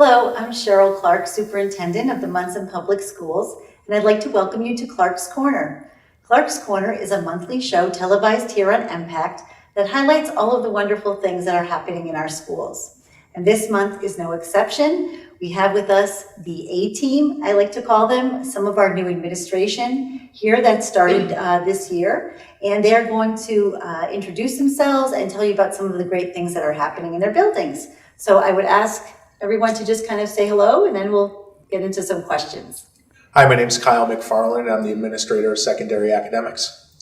Hello, I'm Cheryl Clarke, Superintendent of the Monson Public Schools, and I'd like to welcome you to Clarke's Corner. Clarke's Corner is a monthly show televised here on M-PACT that highlights all of the wonderful things that are happening in our schools. And this month is no exception. We have with us the A-team, I like to call them, some of our new administration here that started this year. And they're going to introduce themselves and tell you about some of the great things that are happening in their buildings. So I would ask everyone to just kind of say hello, and then we'll get into some questions. Hi, my name is Kyle McFarland. I'm the Administrator of Secondary Academics.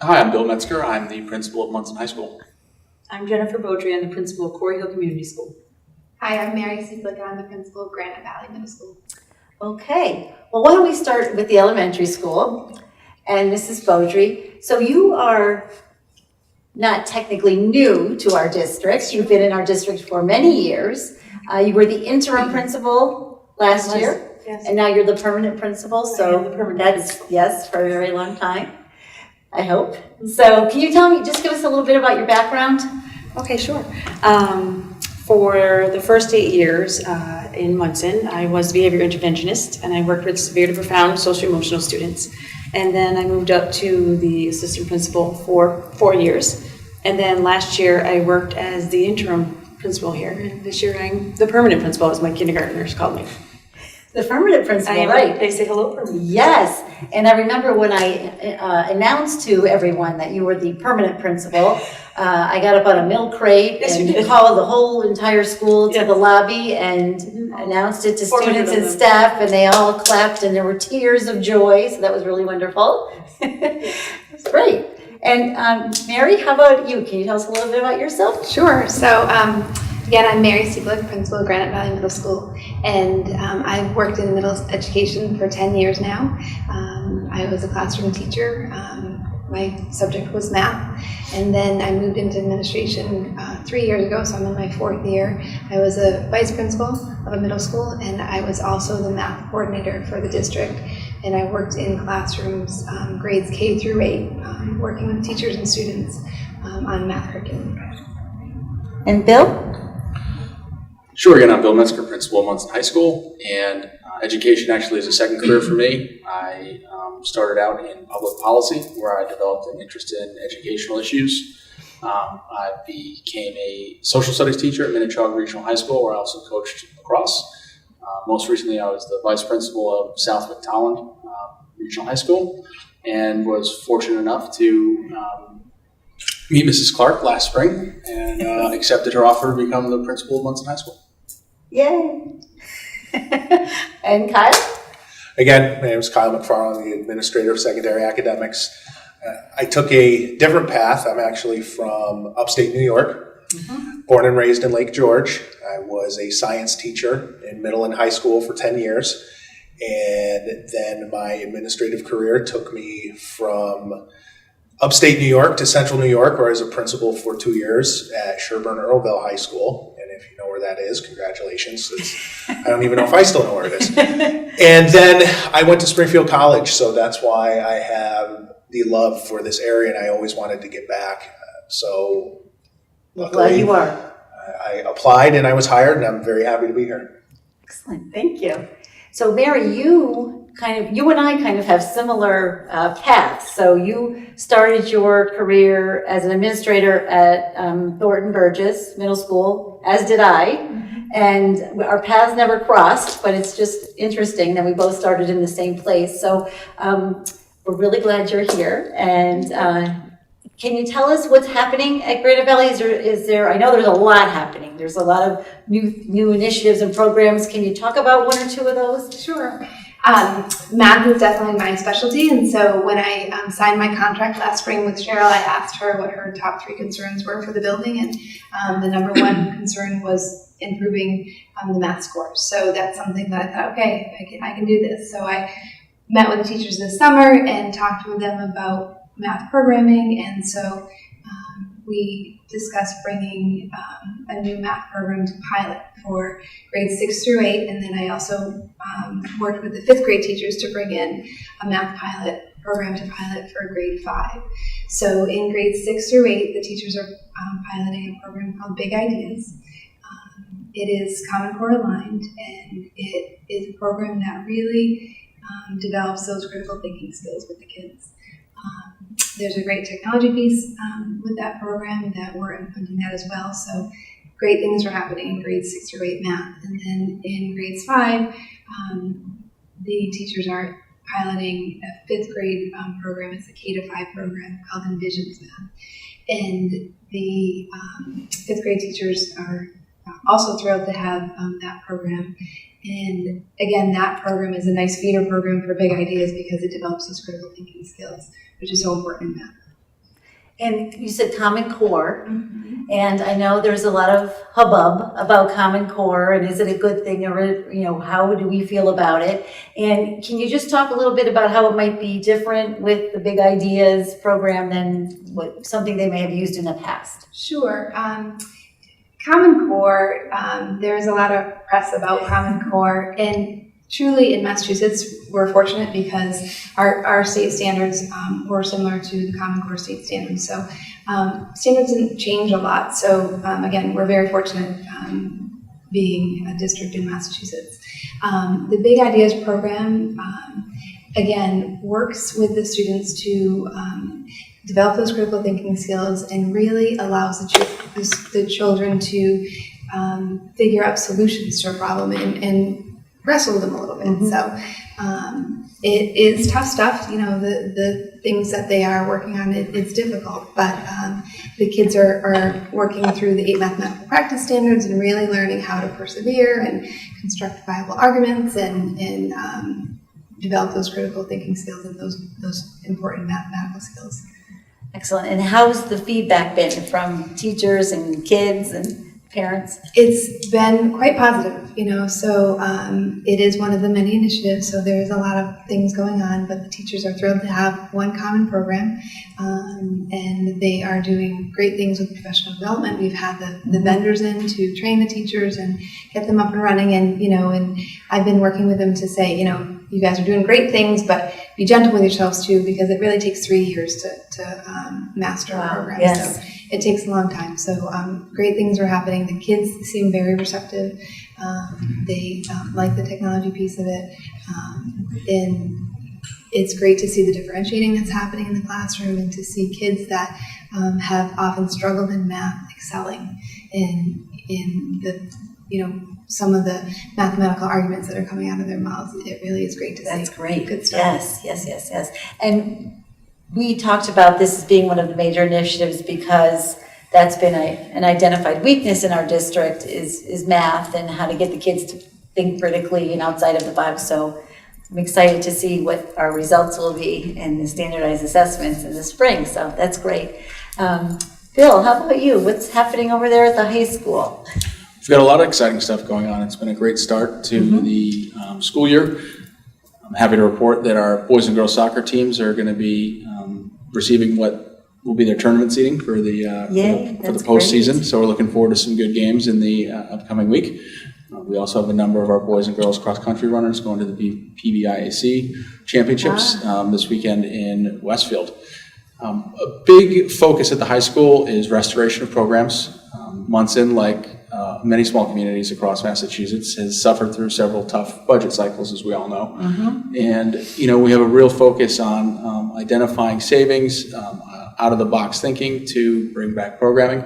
Hi, I'm Bill Metzger. I'm the principal of Monson High School. I'm Jennifer Beaudry. I'm the principal of Quarry Hill Community School. Hi, I'm Mary Seeblick. I'm the principal of Granite Valley Middle School. Okay, well, why don't we start with the elementary school? And Mrs. Beaudry, so you are not technically new to our district. You've been in our district for many years. You were the interim principal last year, yes. And now you're the permanent principal. So the permanent that's, yes, for a very long time, I hope. So can you tell me, just give us a little bit about your background? Okay, sure. For the first 8 years in Monson, I was a behavior interventionist, and I worked with severe to profound social-emotional students. And then I moved up to the assistant principal for 4 years. And then last year, I worked as the interim principal here. And this year, I'm the permanent principal, as my kindergartners called me. The permanent principal, right? They say hello for me. Yes, and I remember when I announced to everyone that you were the permanent principal, I got up on a milk crate and called the whole entire school to the lobby and announced it to students and staff, and they all clapped and there were tears of joy, so that was really wonderful. It's great. And Mary, how about you? Can you tell us a little bit about yourself? Sure. So again, I'm Mary Seeblick, principal of Granite Valley Middle School, and I've worked in middle education for 10 years now. I was a classroom teacher. My subject was math, and then I moved into administration 3 years ago, so I'm in my 4th year. I was a vice principal of a middle school, and I was also the math coordinator for the district. And I worked in classrooms, grades K through 8, working with teachers and students on math curriculum. And Bill? Sure, again, I'm Bill Metzger, principal of Monson High School, and education actually is a second career for me. I started out in public policy, where I developed an interest in educational issues. I became a social studies teacher at Minnetonka Regional High School, where I also coached lacrosse. Most recently, I was the vice principal of Southwick Tolland Regional High School, and was fortunate enough to meet Mrs. Clarke last spring and accepted her offer to become the principal of Monson High School. Yay! And Kyle? Again, my name is Kyle McFarland, the Administrator of Secondary Academics. I took a different path. I'm actually from upstate New York, born and raised in Lake George. I was a science teacher in middle and high school for 10 years. And then my administrative career took me from upstate New York to central New York, where I was a principal for 2 years at Sherburne-Earlville High School. And if you know where that is, congratulations. I don't even know if I still know where it is. And then I went to Springfield College, so that's why I have the love for this area, and I always wanted to get back. So luckily, Well, you are. I applied and I was hired, and I'm very happy to be here. Excellent, thank you. So Mary, you and I kind of have similar paths. So you started your career as an administrator at Thornton Burgess Middle School, as did I. And our paths never crossed, but it's just interesting that we both started in the same place. So we're really glad you're here. And can you tell us what's happening at Granite Valley? Is there, I know there's a lot happening. There's a lot of new initiatives and programs. Can you talk about one or two of those? Sure. Math is definitely my specialty, and so when I signed my contract last spring with Cheryl, I asked her what her top 3 concerns were for the building, and the number 1 concern was improving the math scores. So that's something that I thought, okay, I can do this. So I met with the teachers this summer and talked with them about math programming, and so we discussed bringing a new math program to pilot for grades 6 through 8, and then I also worked with the 5th grade teachers to bring in a math program to pilot for grade 5. So in grades 6 through 8, the teachers are piloting a program called Big Ideas. It is Common Core aligned, and it is a program that really develops those critical thinking skills with the kids. There's a great technology piece with that program that we're implementing that as well. So great things are happening in grades 6 through 8 math. And then in grades 5, the teachers are piloting a 5th grade program. It's a K-5 program called Envisions Math. And the 5th grade teachers are also thrilled to have that program. And again, that program is a nice feeder program for big ideas because it develops those critical thinking skills, which is so important in math. And you said Common Core, and I know there's a lot of hubbub about Common Core, and is it a good thing, or how do we feel about it? And can you just talk a little bit about how it might be different with the Big Ideas program than something they may have used in the past? Sure. Common Core, there's a lot of press about Common Core, and truly in Massachusetts, we're fortunate because our state standards were similar to the Common Core state standards. So standards didn't change a lot. So again, we're very fortunate being a district in Massachusetts. The Big Ideas program, again, works with the students to develop those critical thinking skills and really allows the children to figure out solutions to a problem and wrestle with them a little bit. So it is tough stuff. The things that they are working on, it's difficult, but the kids are working through the 8 mathematical practice standards and really learning how to persevere and construct viable arguments and develop those critical thinking skills and those important mathematical skills. Excellent. And how's the feedback been from teachers and kids and parents? It's been quite positive, so it is one of the many initiatives, so there's a lot of things going on, but the teachers are thrilled to have one common program, and they are doing great things with professional development. We've had the vendors in to train the teachers and get them up and running, and I've been working with them to say, you guys are doing great things, but be gentle with yourselves too, because it really takes 3 years to master a program. Yes. So it takes a long time. So great things are happening. The kids seem very receptive. They like the technology piece of it. And it's great to see the differentiating that's happening in the classroom and to see kids that have often struggled in math excelling in the, some of the mathematical arguments that are coming out of their mouths. It really is great to see. That's great. Good stuff. Yes. And we talked about this as being one of the major initiatives because that's been an identified weakness in our district is math and how to get the kids to think critically and outside of the box. So I'm excited to see what our results will be in the standardized assessments in the spring. So that's great. Bill, how about you? What's happening over there at the high school? We've got a lot of exciting stuff going on. It's been a great start to the school year. I'm happy to report that our boys and girls soccer teams are going to be receiving what will be their tournament seating for the postseason. Great. So we're looking forward to some good games in the upcoming week. We also have a number of our boys and girls cross country runners going to the PBIAC championships this weekend in Westfield. A big focus at the high school is restoration of programs. Monson, like many small communities across Massachusetts, has suffered through several tough budget cycles, as we all know. And, we have a real focus on identifying savings, out-of-the-box thinking to bring back programming.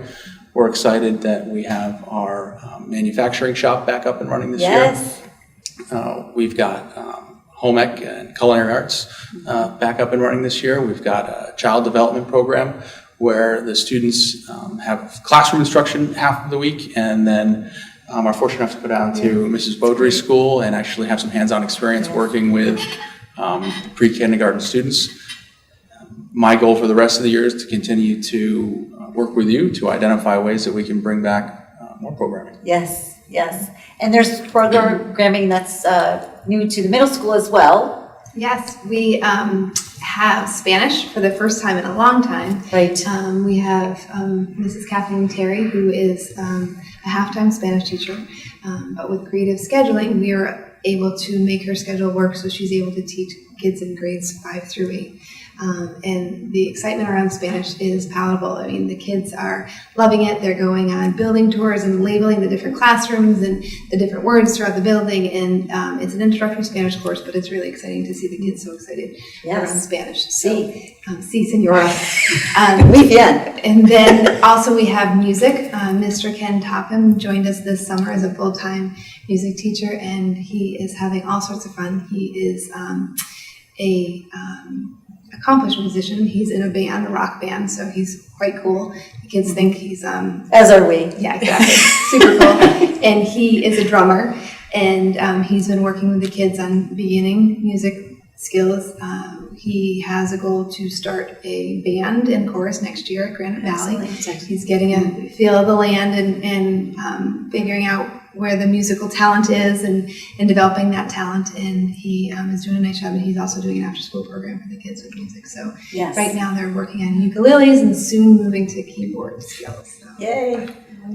We're excited that we have our manufacturing shop back up and running this year. We've got home ec and culinary arts back up and running this year. We've got a child development program where the students have classroom instruction half of the week and then are fortunate enough to go down to Mrs. Beaudry's school and actually have some hands-on experience working with pre-kindergarten students. My goal for the rest of the year is to continue to work with you to identify ways that we can bring back more programming. Yes. And there's programming that's new to the middle school as well. Yes, we have Spanish for the first time in a long time. Right. We have Mrs. Kathleen Terry, who is a half-time Spanish teacher, but with creative scheduling, we are able to make her schedule work so she's able to teach kids in grades 5 through 8. And the excitement around Spanish is palatable. I mean, the kids are loving it. They're going on building tours and labeling the different classrooms and the different words throughout the building. And it's an introductory Spanish course, but it's really exciting to see the kids so excited around Spanish. Sí. Sí, señora. Muy bien. And then also we have music. Mr. Ken Topham joined us this summer as a full-time music teacher, and he is having all sorts of fun. He is a accomplished musician. He's in a band, a rock band, so he's quite cool. The kids think he's as are we. Yeah, exactly. Super cool. And he is a drummer, and he's been working with the kids on beginning music skills. He has a goal to start a band and chorus next year at Granite Valley. He's getting a feel of the land and figuring out where the musical talent is and developing that talent. And he is doing a nice job. And he's also doing an after-school program for the kids with music. So right now they're working on ukuleles and soon moving to keyboard skills. So. Yay.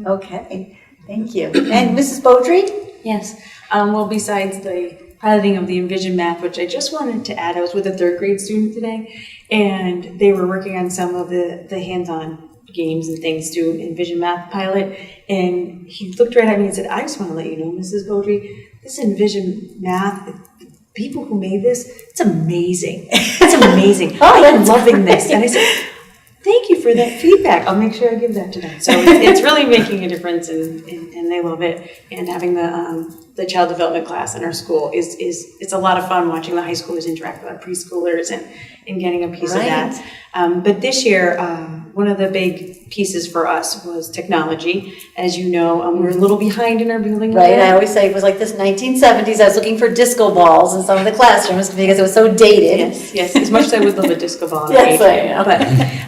Okay. Thank you. And Mrs. Beaudry? Yes. Well, besides the piloting of the Envision Math, which I just wanted to add, I was with a 3rd grade student today, and they were working on some of the hands-on games and things to Envision Math pilot, and he looked right at me and said, I just want to let you know, Mrs. Beaudry, this Envision Math, the people who made this, it's amazing. It's amazing. I'm loving this. And I said, thank you for that feedback. I'll make sure I give that to them. So it's really making a difference, and they love it. And having the child development class in our school is it's a lot of fun watching the high schoolers interact with our preschoolers and getting a piece of that. But this year, one of the big pieces for us was technology. As you know, we're a little behind in our building. Right, I always say it was like this 1970s. I was looking for disco balls in some of the classrooms because it was so dated. Yes. As much as I would love a disco ball. Yes, I know. But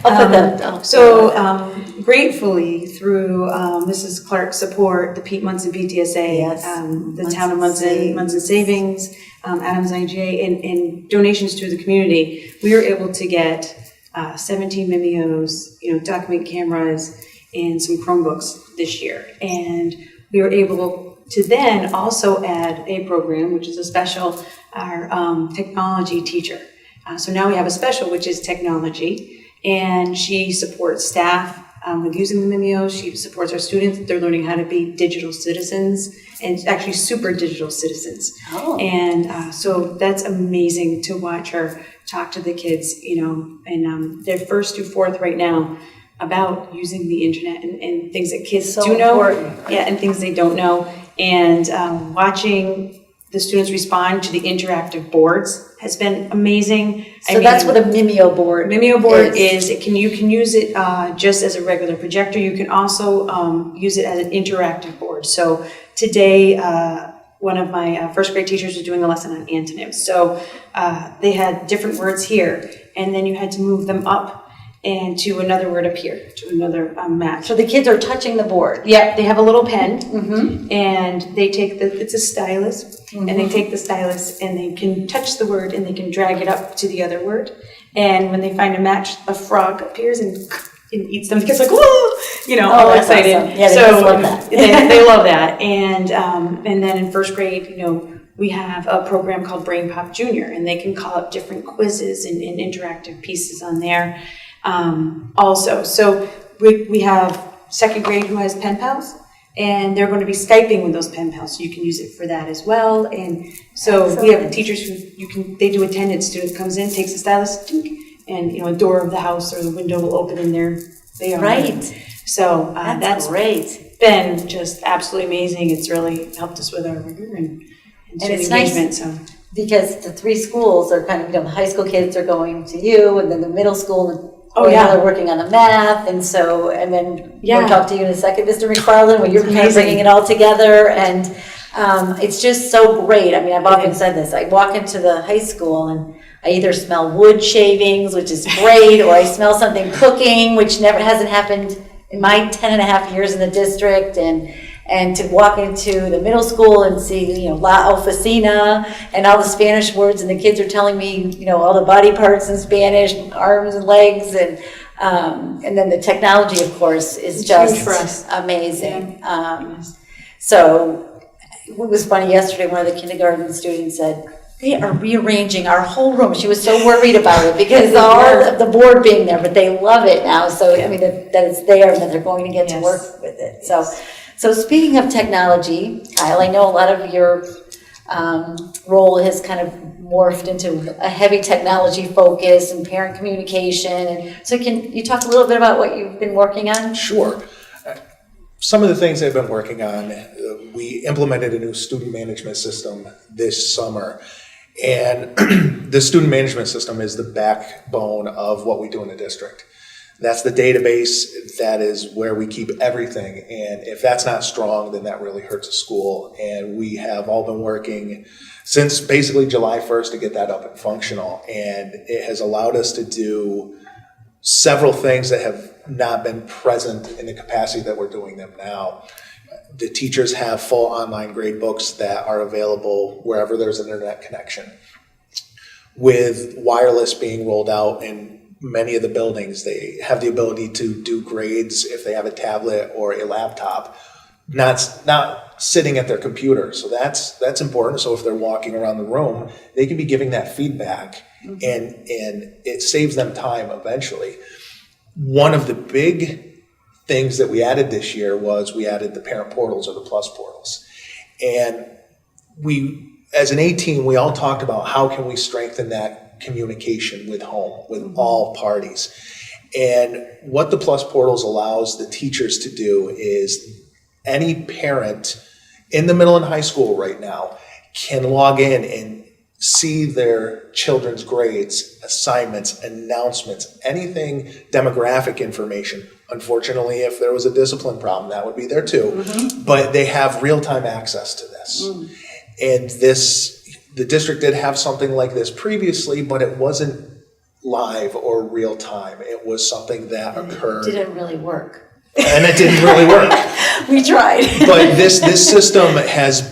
I'll put that down. Gratefully, through Mrs. Clarke's support, the Pete Monson PTSA, the Town of Monson Savings, Adams IGA, and donations to the community, we were able to get 17 Mimeos, document cameras, and some Chromebooks this year. And we were able to then also add a program, which is a special, our technology teacher. So now we have a special, which is technology, and she supports staff with using the Mimeos. She supports our students. They're learning how to be digital citizens, and actually super digital citizens. Oh. And so that's amazing to watch her talk to the kids, and they're 1st through 4th right now about using the internet and things that kids do know. Important. Yeah, and things they don't know. And watching the students respond to the interactive boards has been amazing. So that's what a Mimeo board is. You can use it just as a regular projector. You can also use it as an interactive board. So today, one of my 1st grade teachers was doing a lesson on antonyms. So they had different words here, and then you had to move them up and to another word up here, to another match. So the kids are touching the board. Yeah, they have a little pen, and they take it's a stylus, and they take the stylus and they can touch the word and they can drag it up to the other word. And when they find a match, a frog appears and eats them. The kids are like, whoa, all excited. Awesome. Yeah, they just love that. they love that. And then in 1st grade, we have a program called Brain Pop Junior, and they can call up different quizzes and interactive pieces on there. Also, so we have 2nd grade who has pen pals, and they're going to be Skyping with those pen pals, so you can use it for that as well. And so we have teachers who they do attendance. Student comes in, takes the stylus, and a door of the house or the window will open, and they are right. So that's great. Been just absolutely amazing. It's really helped us with our rigor and it's engagement. Nice because the 3 schools are kind of the high school kids are going to you, and then the middle school. They're working on the math, and then we'll talk to you in a second, Mr. McFarland, when you're kind of bringing it all together, and it's just so great. I mean, I've often said this. I walk into the high school, and I either smell wood shavings, which is great, or I smell something cooking, which hasn't happened in my 10 and a half years in the district, and to walk into the middle school and see, La Oficina and all the Spanish words, and the kids are telling me, all the body parts in Spanish, arms and legs, and then the technology, of course, is just amazing. So it was funny yesterday. One of the kindergarten students said, They are rearranging our whole room. She was so worried about it because all of the board being there, but they love it now. So, I mean, that it's there and that they're going to get to work with it. So speaking of technology, Kyle, I know a lot of your role has kind of morphed into a heavy technology focus and parent communication. And so can you talk a little bit about what you've been working on? Sure. Some of the things I've been working on, we implemented a new student management system this summer. And the student management system is the backbone of what we do in the district. That's the database. That is where we keep everything. And if that's not strong, then that really hurts a school. And we have all been working since basically July 1st to get that up and functional. And it has allowed us to do several things that have not been present in the capacity that we're doing them now. The teachers have full online grade books that are available wherever there's an internet connection. With wireless being rolled out in many of the buildings, they have the ability to do grades if they have a tablet or a laptop, not sitting at their computer. So that's important. So if they're walking around the room, they can be giving that feedback, and it saves them time eventually. One of the big things that we added this year was we added the parent portals or the plus portals. And we, as an A team, we all talked about how can we strengthen that communication with home, with all parties. And what the plus portals allows the teachers to do is any parent in the middle and high school right now can log in and see their children's grades, assignments, announcements, anything demographic information. Unfortunately, if there was a discipline problem, that would be there too. But they have real-time access to this. And the district did have something like this previously, but it wasn't live or real-time. It was something that occurred. It didn't really work. And it didn't really work. We tried. But this system has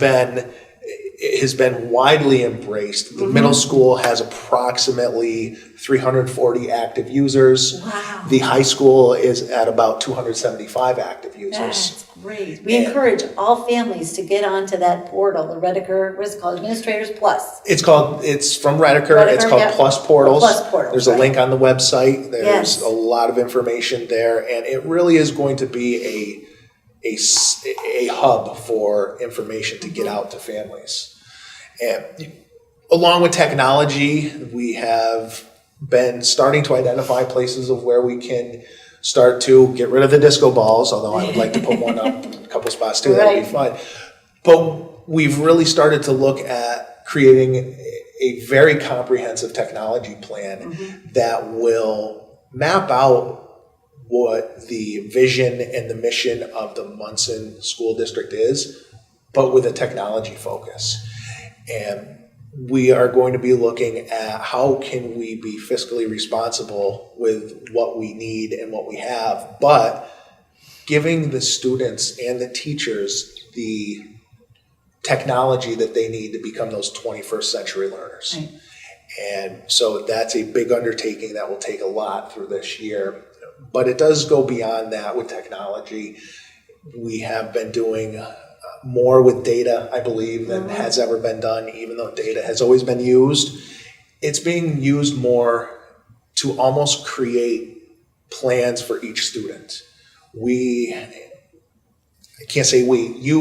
been widely embraced. The middle school has approximately 340 active users. Wow. The high school is at about 275 active users. That's great. We encourage all families to get onto that portal, the Redeker, what is it called, Administrators Plus. It's from Redeker. It's called Plus Portals. Plus Portals. There's a link on the website. There's Yes. a lot of information there, and it really is going to be a hub for information to get out to families. And along with technology, we have been starting to identify places of where we can start to get rid of the disco balls, although I would like to put one up in a couple spots too, that would be fun. But we've really started to look at creating a very comprehensive technology plan that will map out what the vision and the mission of the Monson School District is, but with a technology focus. And we are going to be looking at how can we be fiscally responsible with what we need and what we have, but giving the students and the teachers the technology that they need to become those 21st century learners. Right. And so that's a big undertaking that will take a lot through this year. But it does go beyond that with technology. We have been doing more with data, I believe, than has ever been done, even though data has always been used. It's being used more to almost create plans for each student. You've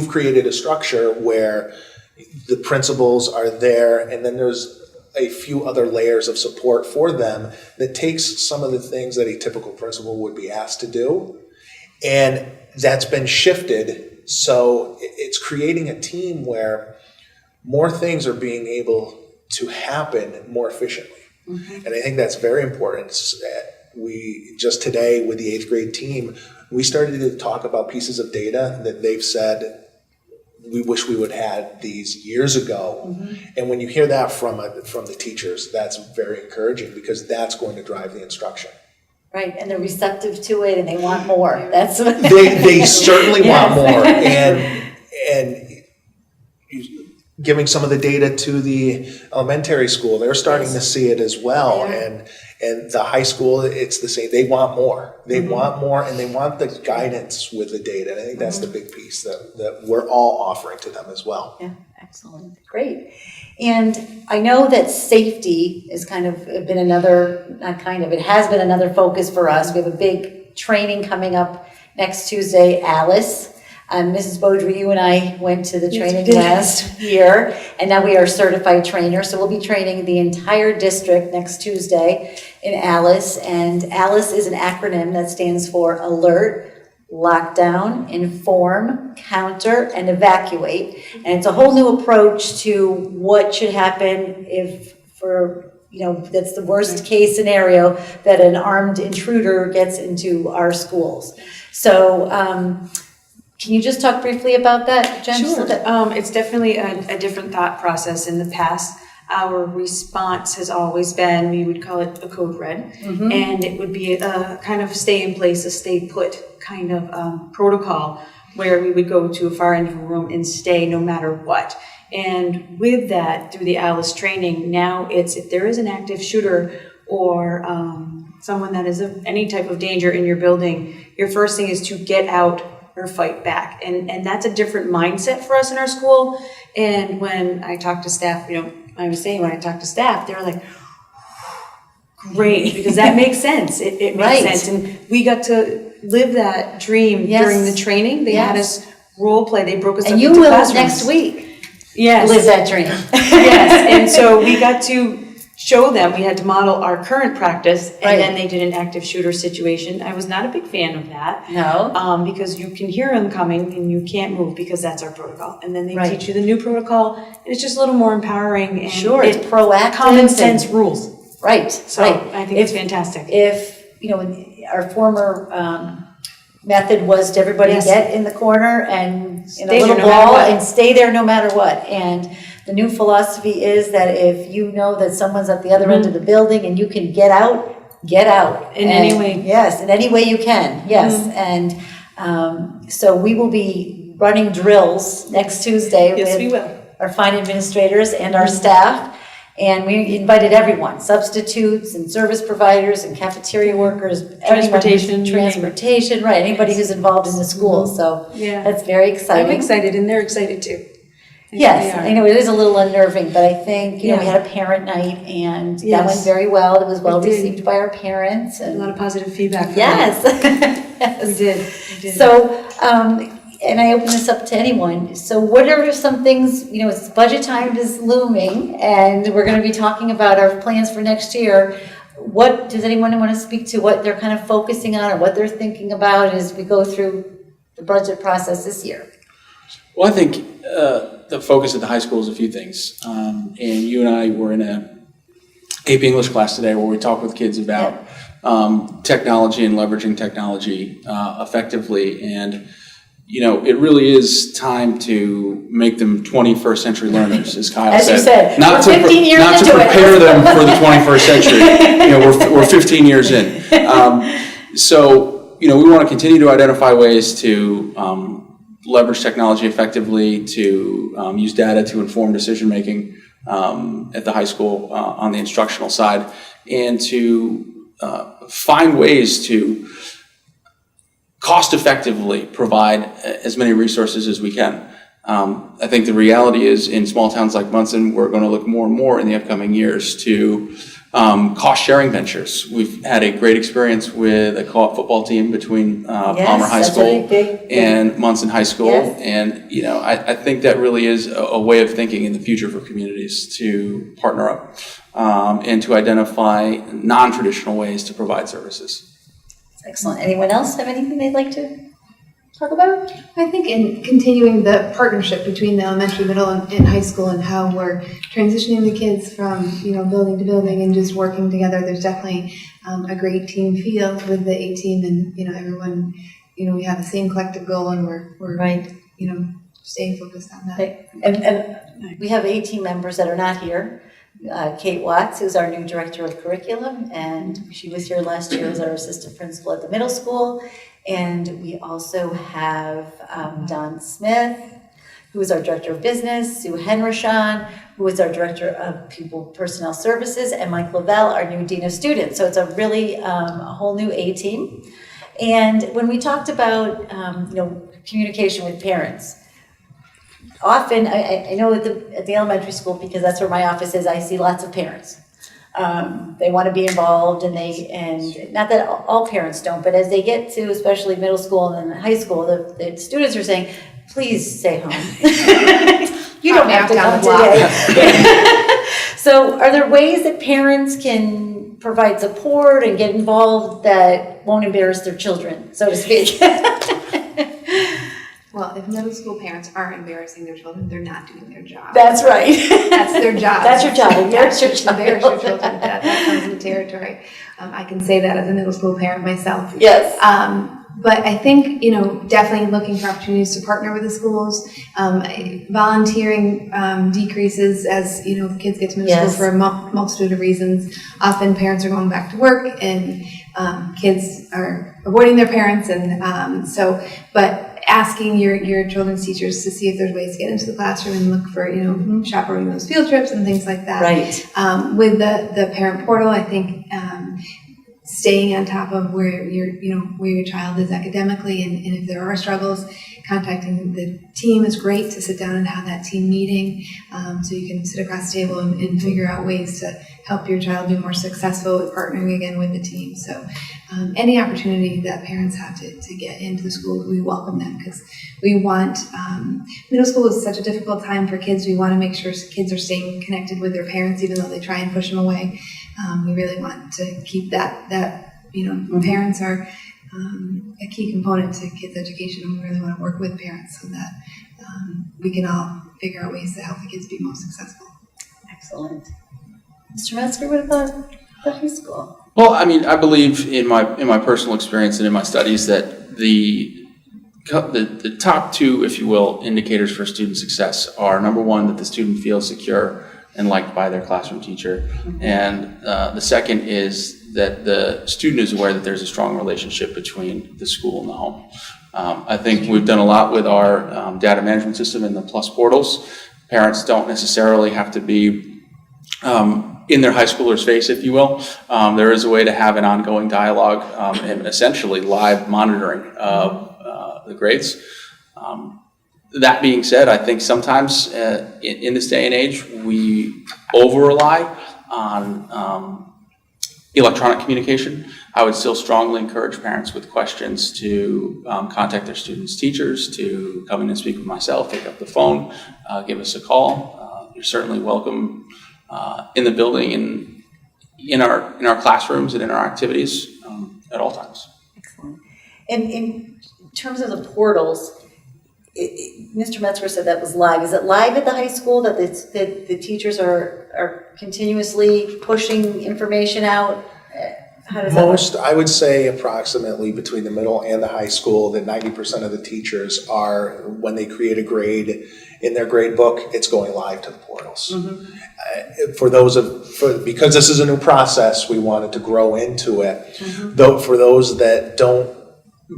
created a structure where the principals are there, and then there's a few other layers of support for them that takes some of the things that a typical principal would be asked to do, and that's been shifted. So it's creating a team where more things are being able to happen more efficiently. And I think that's very important. We just today with the 8th grade team, we started to talk about pieces of data that they've said we wish we would have had these years ago. And when you hear that from the teachers, that's very encouraging because that's going to drive the instruction. Right, and they're receptive to it and they want more. That's They certainly want more. And giving some of the data to the elementary school. They're starting to see it as well. And the high school, it's the same. They want more. They want more, and they want the guidance with the data. And I think that's the big piece that we're all offering to them as well. Yeah, excellent. Great. And I know that safety is kind of been another, not kind of, it has been another focus for us. We have a big training coming up next Tuesday, Alice. Mrs. Beaudry, you and I went to the training last year, and now we are certified trainers. So we'll be training the entire district next Tuesday in Alice. And Alice is an acronym that stands for Alert, Lockdown, Inform, Counter, and Evacuate. And it's a whole new approach to what should happen if, that's the worst case scenario, that an armed intruder gets into our schools. So, can you just talk briefly about that, Jen? Sure. It's definitely a different thought process. In the past, our response has always been, we would call it a code red, and it would be a kind of stay in place, a stay put kind of protocol where we would go to a far end of a room and stay no matter what. And with that, through the Alice training, now it's if there is an active shooter or someone that is of any type of danger in your building, your first thing is to get out or fight back. And that's a different mindset for us in our school. And when I talk to staff, I was saying when I talk to staff, they're like, great, because that makes sense. It makes sense. And we got to live that dream during the training. They had us role play. They broke us up into classrooms. And you will next week. Yes. Live that dream. Yes. And so we got to show them, we had to model our current practice, and then they did an active shooter situation. I was not a big fan of that. No. Because you can hear them coming and you can't move because that's our protocol. And then they teach you the new protocol, and it's just a little more empowering. And it's proactive. Common sense rules. Right. So I think it's fantastic. If, our former method was to everybody get in the corner and in a little ball and stay there no matter what. And the new philosophy is that if you know that someone's at the other end of the building and you can get out, get out. In any way. Yes, in any way you can, yes. And so we will be running drills next Tuesday with our fine administrators and our staff. And we invited everyone, substitutes and service providers and cafeteria workers, transportation, right, anybody who's involved in the school. So that's very exciting. I'm excited and they're excited too. Yes, I know it is a little unnerving, but I think, we had a parent night and that went very well. It was well received by our parents. And a lot of positive feedback. Yes. We did. So, and I open this up to anyone. So what are some things, it's budget time is looming and we're going to be talking about our plans for next year. What does anyone want to speak to what they're kind of focusing on or what they're thinking about as we go through the budget process this year? Well, I think the focus at the high school is a few things. And you and I were in a AP English class today where we talked with kids about technology and leveraging technology effectively. And it really is time to make them 21st century learners, as Kyle said. As you said, not to prepare them for the 21st century. We're 15 years in. So we want to continue to identify ways to leverage technology effectively, to use data to inform decision making at the high school on the instructional side, and to find ways to cost effectively provide as many resources as we can. I think the reality is in small towns like Monson, we're going to look more and more in the upcoming years to cost sharing ventures. We've had a great experience with a co-op football team between Palmer High School and Monson High School. Yes. And, I think that really is a way of thinking in the future for communities to partner up and to identify non-traditional ways to provide services. Excellent. Anyone else have anything they'd like to talk about? I think in continuing the partnership between the elementary, middle, and high school and how we're transitioning the kids from, building to building and just working together, there's definitely a great team feel with the A team and, everyone, we have the same collective goal and we're staying focused on that. Right. And we have 18 members that are not here. Kate Watts, who's our new director of curriculum, and she was here last year as our assistant principal at the middle school. And we also have Don Smith, who is our Director of Business, Sue Henrichan, who is our Director of Pupil Personnel Services, and Mike Lavelle, our new Dean of Students. So it's a really a whole new A team. And when we talked about communication with parents, often, I know at the elementary school, because that's where my office is, I see lots of parents. They want to be involved, and not that all parents don't, but as they get to especially middle school and then high school, the students are saying, please stay home. You don't have to come today. So are there ways that parents can provide support and get involved that won't embarrass their children, so to speak? Well, if middle school parents aren't embarrassing their children, they're not doing their job. That's right. That's their job. That's your job. Embarrass your child. Embarrass your children. That comes with territory. I can say that as a middle school parent myself. Yes. But I think, definitely looking for opportunities to partner with the schools. Volunteering decreases as, kids get to middle school for a multitude of reasons. Often parents are going back to work and kids are avoiding their parents. And but asking your children's teachers to see if there's ways to get into the classroom and look for, chaperoning those field trips and things like that. Right. With the parent portal, I think staying on top of where your child is academically, and if there are struggles, contacting the team is great to sit down and have that team meeting, so you can sit across the table and figure out ways to help your child be more successful with partnering again with the team. So any opportunity that parents have to get into the school, we welcome them, because we want, middle school is such a difficult time for kids. We want to make sure kids are staying connected with their parents, even though they try and push them away. We really want to keep that parents are a key component to kids' education, and we really want to work with parents so that we can all figure out ways to help the kids be most successful. Excellent. Mr. Metzger, what about the high school? Well, I believe in my personal experience and in my studies that the top two, if you will, indicators for student success are, number one, that the student feels secure and liked by their classroom teacher, and the second is that the student is aware that there's a strong relationship between the school and the home. I think we've done a lot with our data management system and the PLUS portals. Parents don't necessarily have to be in their high schooler's face, if you will. There is a way to have an ongoing dialogue and essentially live monitoring of the grades. That being said, I think sometimes in this day and age, we over-rely on electronic communication. I would still strongly encourage parents with questions to contact their students' teachers, to come in and speak with myself, pick up the phone, give us a call. You're certainly welcome in the building and in our classrooms and in our activities at all times. Excellent. And in terms of the portals, Mr. Metzger said that was live. Is it live at the high school that the teachers are continuously pushing information out? How does that work? I would say approximately between the middle and the high school that 90% of the teachers are, when they create a grade in their grade book, it's going live to the portals. Because this is a new process, we wanted to grow into it. Though for those that don't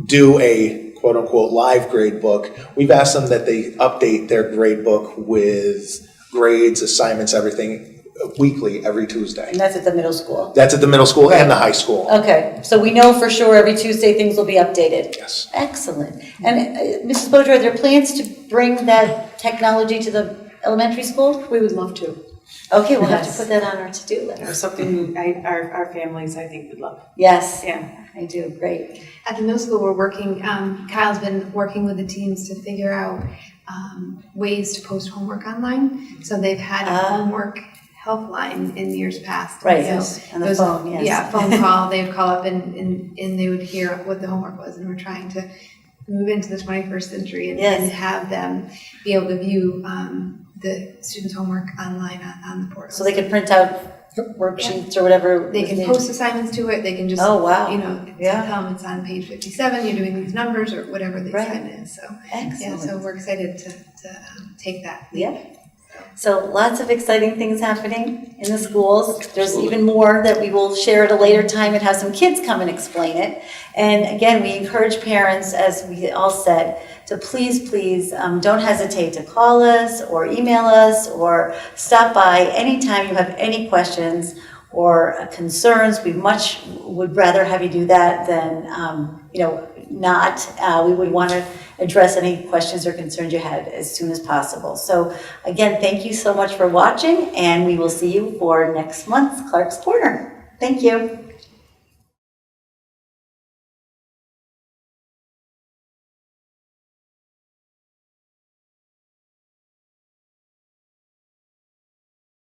do a quote-unquote live grade book, we've asked them that they update their grade book with grades, assignments, everything weekly, every Tuesday. And that's at the middle school? That's at the middle school and the high school. Okay, so we know for sure every Tuesday things will be updated? Yes. Excellent. And Mrs. Boger, are there plans to bring that technology to the elementary school? We would love to. Okay, we'll have to put that on our to-do list. Or something our families, I think, would love. Yes. Yeah. I do, great. At the middle school, we're working, Kyle's been working with the teams to figure out ways to post homework online. So they've had a homework helpline in years past. Right, So yes, on the phone, yes. Yeah, phone call, they would call up and they would hear what the homework was, and we're trying to move into the 21st century and have them be able to view the students' homework online on the portal. So they can print out worksheets or whatever. They can post assignments to it, they can just, Oh, wow. tell them it's on page 57, you're doing these numbers or whatever the assignment is, so. Excellent. Yeah, so we're excited to take that leap. Yeah. So lots of exciting things happening in the schools. There's even more that we will share at a later time and have some kids come and explain it. And again, we encourage parents, as we all said, to please don't hesitate to call us or email us or stop by anytime you have any questions or concerns. We much would rather have you do that than, not. We would want to address any questions or concerns you had as soon as possible. So again, thank you so much for watching, and we will see you for next month's Clarke's Corner. Thank you.